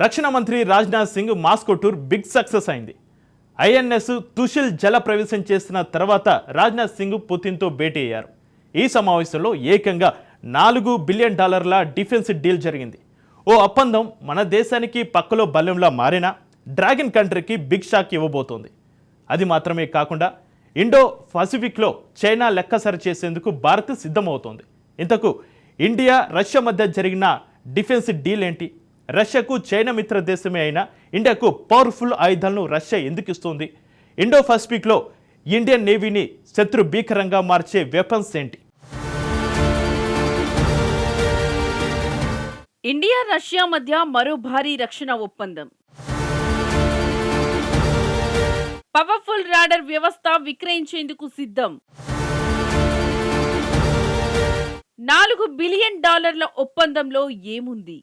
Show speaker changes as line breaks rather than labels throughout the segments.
రక్షణ మంత్రి Rajnath Singh Moscow tour big success అయింది. ఐఎన్ఎస్ తుషిల్ జల ప్రవేశం చేసిన తర్వాత రాజ్నాథ్ సింగ్ పుతిన్తో భేటీ అయ్యారు. ఈ సమావేశంలో ఏకంగా $4 బిలియన్ డిఫెన్స్ డీల్ జరిగింది. ఓ ఒప్పందం మన దేశానికి పక్కలో బల్యంలా మారినా డ్రాగన్ కంట్రీకి బిగ్ షాక్ ఇవ్వబోతోంది. అది మాత్రమే కాకుండా ఇండో పసిఫిక్లో చైనా లెక్కసరి చేసేందుకు భారత్ సిద్ధమవుతోంది. ఇంతకు ఇండియా రష్యా మధ్య జరిగిన డిఫెన్స్ డీల్ ఏంటి? రష్యాకు చైనా మిత్ర దేశమే అయినా ఇండియాకు పవర్ఫుల్ ఆయుధాలను రష్యా ఎందుకు ఇస్తుంది? ఇండో పసిఫిక్లో ఇండియన్ నేవీని శత్రు భీకరంగా మార్చే వెపన్స్ ఏంటి?
ఇండియా రష్యా మధ్య మరో భారీ రక్షణ ఒప్పందం. పవర్ఫుల్ రాడర్ వ్యవస్థ విక్రయించేందుకు సిద్ధం. $4 బిలియన్ ఒప్పందంలో ఏముంది?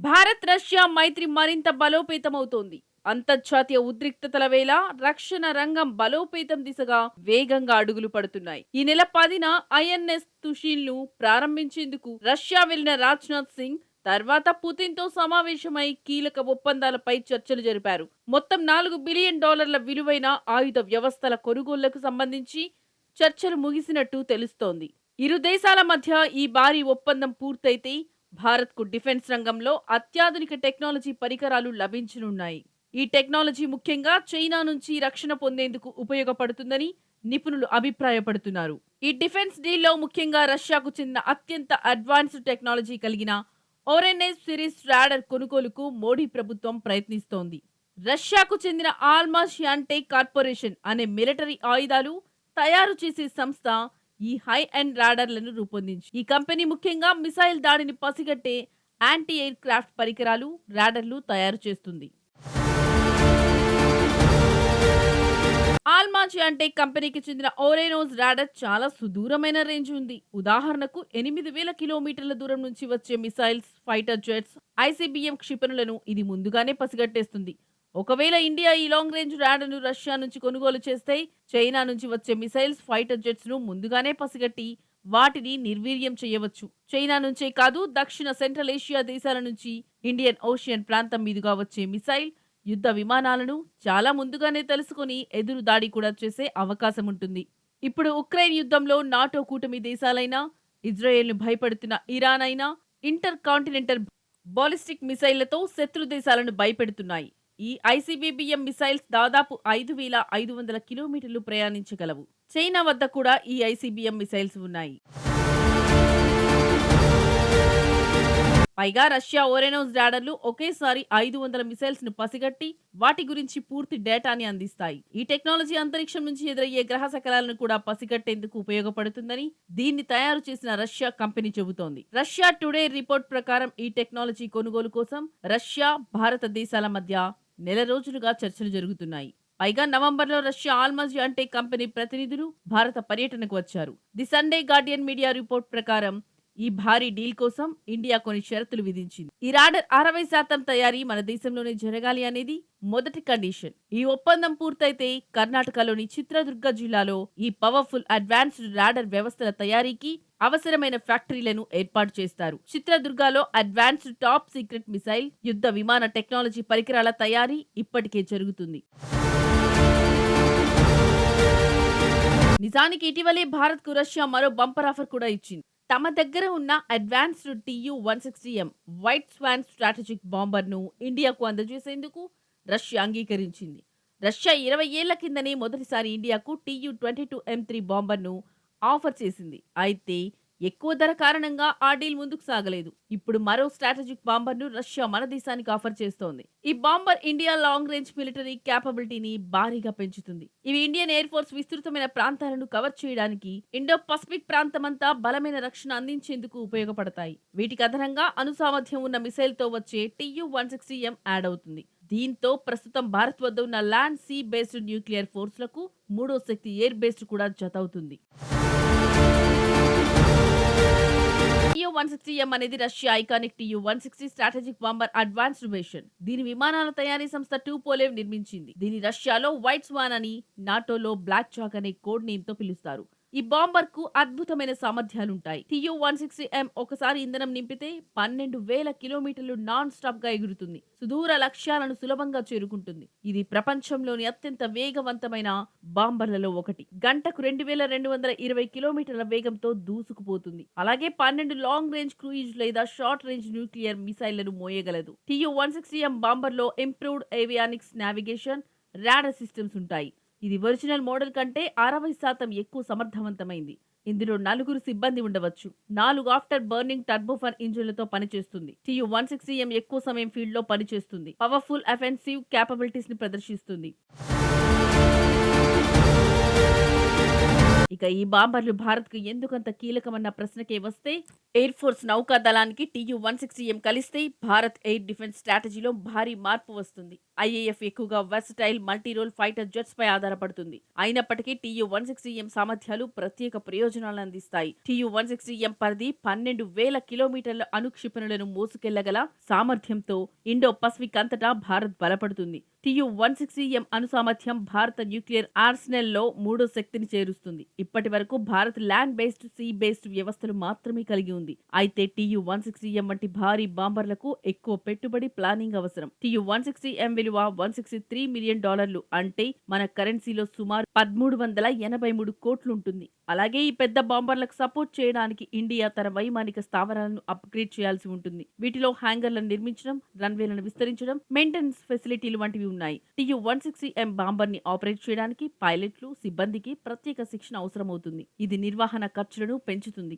భారత్ రష్యా మైత్రి మరింత బలోపేతమవుతోంది. అంతర్జాతీయ ఉద్రిక్తతల వేళ రక్షణ రంగం బలోపేతం దిశగా వేగంగా అడుగులు పడుతున్నాయి. ఈ నెల 10న ఐఎన్ఎస్ తుషిల్ను ప్రారంభించేందుకు రష్యా వెళ్లిన రాజ్నాథ్ సింగ్ తర్వాత పుతిన్తో సమావేశమై కీలక ఒప్పందాలపై చర్చలు జరిపారు. మొత్తం $4 బిలియన్ విలువైన ఆయుధ వ్యవస్థల కొనుగోళ్లకు సంబంధించి చర్చలు ముగిసినట్టు తెలుస్తోంది. ఇరు దేశాల మధ్య ఈ భారీ ఒప్పందం పూర్తయితే భారత్కు డిఫెన్స్ రంగంలో అత్యాధునిక టెక్నాలజీ పరికరాలు లభించనున్నాయి. ఈ టెక్నాలజీ ముఖ్యంగా చైనా నుంచి రక్షణ పొందేందుకు ఉపయోగపడుతుందని నిపుణులు అభిప్రాయపడుతున్నారు. ఈ డిఫెన్స్ డీల్లో ముఖ్యంగా రష్యాకు చెందిన అత్యంత అడ్వాన్స్డ్ టెక్నాలజీ కలిగిన ఓరెనెస్ సిరీస్ రాడర్ కొనుగోలుకు మోడీ ప్రభుత్వం ప్రయత్నిస్తోంది. రష్యాకు చెందిన ఆల్మాజ్ యాంటెక్ కార్పొరేషన్ అనే మిలిటరీ ఆయుధాలు తయారు చేసే సంస్థ ఈ హై ఎండ్ రాడర్లను రూపొందించి ఈ కంపెనీ ముఖ్యంగా మిసైల్ దాడిని పసిగట్టే యాంటీ ఎయిర్ క్రాఫ్ట్ పరికరాలు, రాడర్లు తయారు చేస్తుంది. ఆల్మాజ్ యాంటెక్ కంపెనీకి చెందిన ఓరెనోస్ రాడర్ చాలా సుదూరమైన రేంజ్ ఉంది. ఉదాహరణకు 8000 కిలోమీటర్ల దూరం నుంచి వచ్చే మిసైల్స్, ఫైటర్ జెట్స్, ఐసీబీఎం క్షిపణులను ఇది ముందుగానే పసిగట్టేస్తుంది. ఒకవేళ ఇండియా ఈ లాంగ్ రేంజ్ రాడర్ను రష్యా నుంచి కొనుగోలు చేస్తే చైనా నుంచి వచ్చే మిసైల్స్, ఫైటర్ జెట్స్ ను ముందుగానే పసిగట్టి వాటిని నిర్వీర్యం చేయవచ్చు. చైనా నుంచే కాదు, దక్షిణ సెంట్రల్ ఏషియా దేశాల నుంచి ఇండియన్ ఓషియన్ ప్రాంతం మీదుగా వచ్చే మిసైల్, యుద్ధ విమానాలను చాలా ముందుగానే తెలుసుకుని ఎదురు దాడి కూడా చేసే అవకాశం ఉంటుంది. ఇప్పుడు ఉక్రెయిన్ యుద్ధంలో నాటో కూటమి దేశాలైనా, ఇజ్రాయెల్ను భయపెడుతున్న ఇరాన్ అయినా ఇంటర్ కాంటినెంటల్ బాలిస్టిక్ మిసైళ్లతో శత్రు దేశాలను భయపెడుతున్నాయి. ఈ ఐసీబీబీఎం మిసైల్స్ దాదాపు 5500 కిలోమీటర్లు ప్రయాణించగలవు. చైనా వద్ద కూడా ఈ ఐసీబీఎం మిసైల్స్ ఉన్నాయి. పైగా రష్యా ఓరెనోస్ రాడర్లు ఒకేసారి 500 మిసైల్స్ ను పసిగట్టి వాటి గురించి పూర్తి డేటాని అందిస్తాయి. ఈ టెక్నాలజీ అంతరిక్షం నుంచి ఎదురయ్యే గ్రహ శకలాలను కూడా పసిగట్టేందుకు ఉపయోగపడుతుందని దీన్ని తయారు చేసిన రష్యా కంపెనీ చెబుతోంది. రష్యా టుడే రిపోర్ట్ ప్రకారం ఈ టెక్నాలజీ కొనుగోలు కోసం రష్యా, భారతదేశాల మధ్య నెల రోజులుగా చర్చలు జరుగుతున్నాయి. పైగా నవంబర్లో రష్యా ఆల్మాజ్ యాంటెక్ కంపెనీ ప్రతినిధులు భారత పర్యటనకు వచ్చారు. The Sunday Guardian media report ప్రకారం ఈ భారీ డీల్ కోసం ఇండియా కొన్ని షరతులు విధించింది. ఈ రాడర్ 60% తయారీ మన దేశంలోనే జరగాలి అనేది మొదటి కండిషన్. ఈ ఒప్పందం పూర్తయితే కర్ణాటకలోని చిత్రదుర్గ జిల్లాలో ఈ పవర్ఫుల్ అడ్వాన్స్డ్ రాడర్ వ్యవస్థల తయారీకి అవసరమైన ఫ్యాక్టరీలను ఏర్పాటు చేస్తారు. చిత్రదుర్గలో అడ్వాన్స్డ్ టాప్ సీక్రెట్ మిసైల్, యుద్ధ విమాన టెక్నాలజీ పరికరాల తయారీ ఇప్పటికే జరుగుతుంది. నిజానికి ఇటీవలే భారత్ కు రష్యా మరో బంపర్ ఆఫర్ కూడా ఇచ్చింది. తమ దగ్గర ఉన్న advanced TU-160M white swan strategic bomber ను ఇండియాకు అందజేసేందుకు రష్యా అంగీకరించింది. రష్యా 20 ఏళ్ల కిందనే మొదటిసారి ఇండియాకు TU-22M3 బాంబర్ ను ఆఫర్ చేసింది. అయితే ఎక్కువ ధర కారణంగా ఆ డీల్ ముందుకు సాగలేదు. ఇప్పుడు మరో స్ట్రాటజిక్ బాంబర్ ను రష్యా మన దేశానికి ఆఫర్ చేస్తోంది. ఈ bomber India long range military క్యాపబిలిటీని భారీగా పెంచుతుంది. ఇవి ఇండియన్ ఎయిర్ ఫోర్స్ విస్తృతమైన ప్రాంతాలను కవర్ చేయడానికి, ఇండో పసిఫిక్ ప్రాంతమంతా బలమైన రక్షణ అందించేందుకు ఉపయోగపడతాయి. వీటికి అదనంగా అణుసామర్థ్యం ఉన్న మిసైల్ తో వచ్చే TU-160M యాడ్ అవుతుంది. దీంతో ప్రస్తుతం భారత్ వద్ద ఉన్న ల్యాండ్, సీ బేస్డ్ న్యూక్లియర్ ఫోర్స్లకు మూడో శక్తి ఎయిర్ బేస్డ్ కూడా జతవుతుంది. TU-160M అనేది Russia iconic TU-160 strategic bomber advanced version. దీని విమానాల తయారీ సంస్థ టూపోలేవ్ నిర్మించింది. దీని రష్యాలో వైట్ స్వాన్ అని, నాటోలో బ్లాక్ చాక్ అనే కోడ్ నేమ్ తో పిలుస్తారు. ఈ బాంబర్ కు అద్భుతమైన సామర్థ్యాలుంటాయి. TU-160M ఒకసారి ఇంధనం నింపితే 12,000 కిలోమీటర్లు నాన్ స్టాప్ గా ఎగురుతుంది. సుదూర లక్ష్యాలను సులభంగా చేరుకుంటుంది. ఇది ప్రపంచంలోని అత్యంత వేగవంతమైన బాంబర్లలో ఒకటి. గంటకు 2,220 కిలోమీటర్ల వేగంతో దూసుకుపోతుంది. అలాగే 12 లాంగ్ రేంజ్ క్రూయిజ్ లేదా షార్ట్ రేంజ్ న్యూక్లియర్ మిసైళ్లను మోయగలదు. TU-160M బాంబర్ లో improved avionics, navigation, radar systems ఉంటాయి. ఇది ఒరిజినల్ మోడల్ కంటే 60% ఎక్కువ సమర్థవంతమైంది. ఇందులో 4 సిబ్బంది ఉండవచ్చు. 4 ఆఫ్టర్ బర్నింగ్ టర్బోఫాన్ ఇంజిన్లతో పనిచేస్తుంది. TU-160M ఎక్కువ సమయం ఫీల్డ్ లో పనిచేస్తుంది. పవర్ఫుల్ అఫెన్సివ్ క్యాపబిలిటీస్ ని ప్రదర్శిస్తుంది. ఇక ఈ బాంబర్లు భారత్ కు ఎందుకంత కీలకమన్న ప్రశ్నకే వస్తే, ఎయిర్ ఫోర్స్ నౌకా దళానికి TU-160M కలిస్తే భారత్ ఎయిర్ డిఫెన్స్ స్ట్రాటజీలో భారీ మార్పు వస్తుంది. IAF ఎక్కువగా versatile multi role fighter jets పై ఆధారపడుతుంది. అయినప్పటికీ TU-160M సామర్థ్యాలు ప్రత్యేక ప్రయోజనాలను అందిస్తాయి. TU-160M పరిధి 12,000 కిలోమీటర్ల అణుక్షిపణులను మోసుకెళ్లగల సామర్థ్యంతో ఇండో పసిఫిక్ అంతటా భారత్ బలపడుతుంది. TU-160M అణు సామర్థ్యం భారత న్యూక్లియర్ ఆర్సెనల్ లో 3వ శక్తిని చేరుస్తుంది. ఇప్పటి వరకు Bharat land based, sea based వ్యవస్థలు మాత్రమే కలిగి ఉంది. అయితే TU-160M వంటి భారీ బాంబర్లకు ఎక్కువ పెట్టుబడి, ప్లానింగ్ అవసరం. TU-160M విలువ $163 మిలియన్, అంటే మన కరెన్సీలో సుమారు 1,383 కోట్లు ఉంటుంది. అలాగే ఈ పెద్ద బాంబర్లకు సపోర్ట్ చేయడానికి ఇండియా తన వైమానిక స్థావరాలను అప్గ్రేడ్ చేయాల్సి ఉంటుంది. వీటిలో హ్యాంగర్లను నిర్మించడం, రన్వేలను విస్తరించడం, మెయింటెనెన్స్ ఫెసిలిటీలు వంటివి ఉన్నాయి. TU-160M బాంబర్ ని ఆపరేట్ చేయడానికి పైలట్లు, సిబ్బందికి ప్రత్యేక శిక్షణ అవసరమవుతుంది. ఇది నిర్వహణ ఖర్చులను పెంచుతుంది.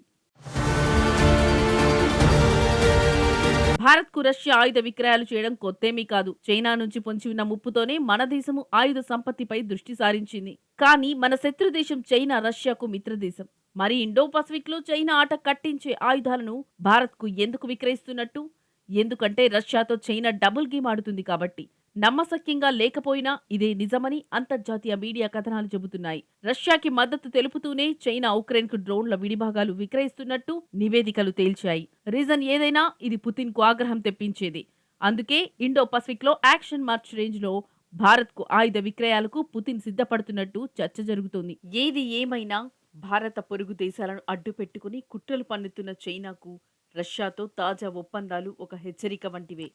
భారత్ కు రష్యా ఆయుధ విక్రయాలు చేయడం కొత్తేమీ కాదు. చైనా నుంచి పొంచి ఉన్న ముప్పుతోనే మన దేశము ఆయుధ సంపత్తిపై దృష్టి సారించింది. కానీ మన శత్రు దేశం చైనా రష్యాకు మిత్రదేశం. మరి ఇండో పసిఫిక్ లో చైనా ఆట కట్టించే ఆయుధాలను భారత్ కు ఎందుకు విక్రయిస్తున్నట్టు? ఎందుకంటే రష్యాతో చైనా డబుల్ గేమ్ ఆడుతుంది కాబట్టి. నమ్మశక్యంగా లేకపోయినా ఇదే నిజమని అంతర్జాతీయ మీడియా కథనాలు చెబుతున్నాయి. రష్యాకి మద్దతు తెలుపుతూనే చైనా ఉక్రెయిన్ కు డ్రోన్ల విడిభాగాలు విక్రయిస్తున్నట్టు నివేదికలు తేల్చాయి. రీజన్ ఏదైనా ఇది పుతిన్ కు ఆగ్రహం తెప్పించేది. అందుకే ఇండో పసిఫిక్ లో యాక్షన్ మార్చ్ రేంజ్ లో భారత్ కు ఆయుధ విక్రయాలకు పుతిన్ సిద్ధపడుతున్నట్టు చర్చ జరుగుతోంది. ఏది ఏమైనా భారత పొరుగు దేశాలను అడ్డు పెట్టుకుని కుట్రలు పన్నుతున్న చైనాకు రష్యాతో తాజా ఒప్పందాలు ఒక హెచ్చరిక వంటివే.